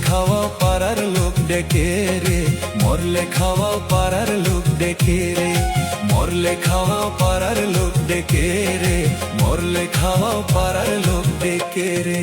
খাওয়াও পাড়ার লোক ডেকে রে, মরলে খাওয়াও পাড়ার লোক ডেকে রে, মরলে খাওয়াও পাড়ার লোক ডেকে রে, মরলে খাওয়াও পাড়ার লোক ডেকে রে।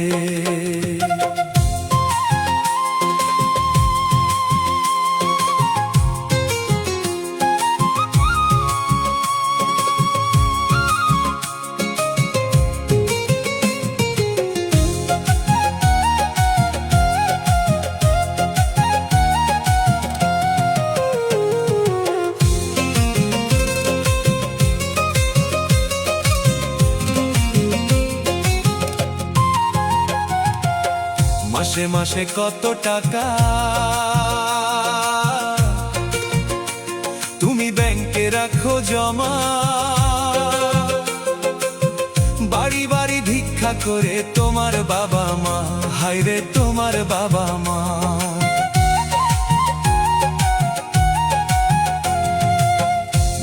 মাসে মাসে কত টাকা তুমি ব্যাংকে রাখো জমা, বাড়ি বাড়ি ভিক্ষা করে তোমার বাবা মা, হায়রে তোমার বাবা মা।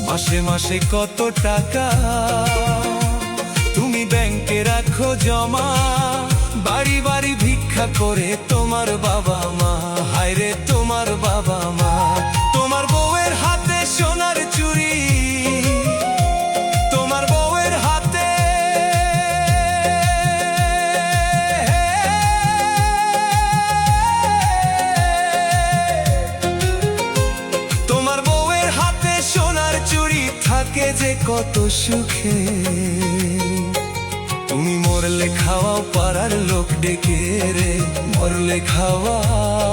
মাসে মাসে কত টাকা তুমি ব্যাংকে রাখো জমা, বাড়ি বাড়ি ভিক্ষা করে তোমার বাবা মা, হায়রে তোমার বাবা মা। তোমার বউয়ের হাতে সোনার চুড়ি, তোমার বউয়ের হাতে, তোমার বউয়ের হাতে সোনার চুড়ি থাকে যে কত সুখে। তুমি মরলে খাওয়াও পাড়ার লোক ডেকে রে, মরলে খাওয়াও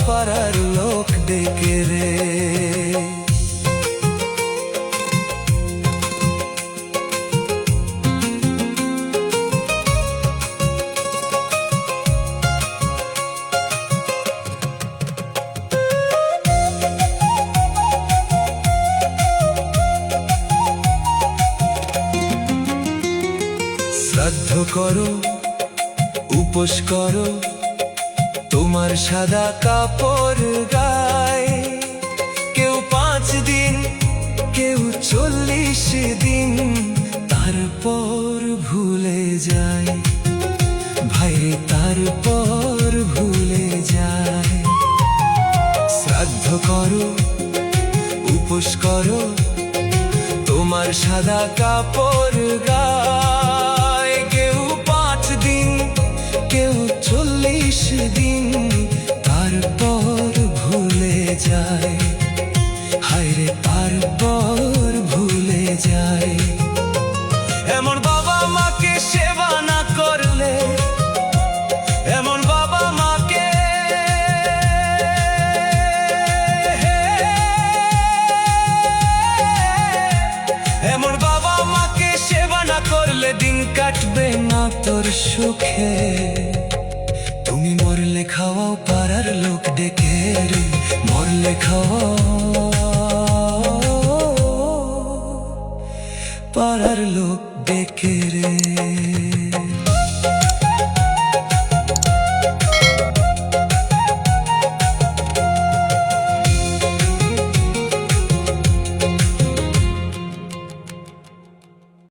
পাড়ার লোক ডেকে রে। শ্রাদ্ধ করো, উপোস করো, তোমার সাদা কাপড় গায়ে, কেউ 5 দিন কেউ 40 দিন, তারপর ভুলে যায় ভাইরে, তারপর ভুলে যায়। শ্রাদ্ধ করো, উপোস করো, তোমার সাদা কাপড় গায়ে, কেউ 5 দিন কেউ 40 দিন, তারপর ভুলে যায় হায়রে, তারপর ভুলে যায়। এমন বাবা মাকে সেবা না করলে, এমন বাবা মাকে, এমন বাবা মাকে সেবা না করলে দিন কাটবে না তোর সুখে। তুমি মরলে খাওয়াও পাড়ার লোক ডেকে রে, মরলে খাওয়াও পাড়ার লোক ডেকে রে।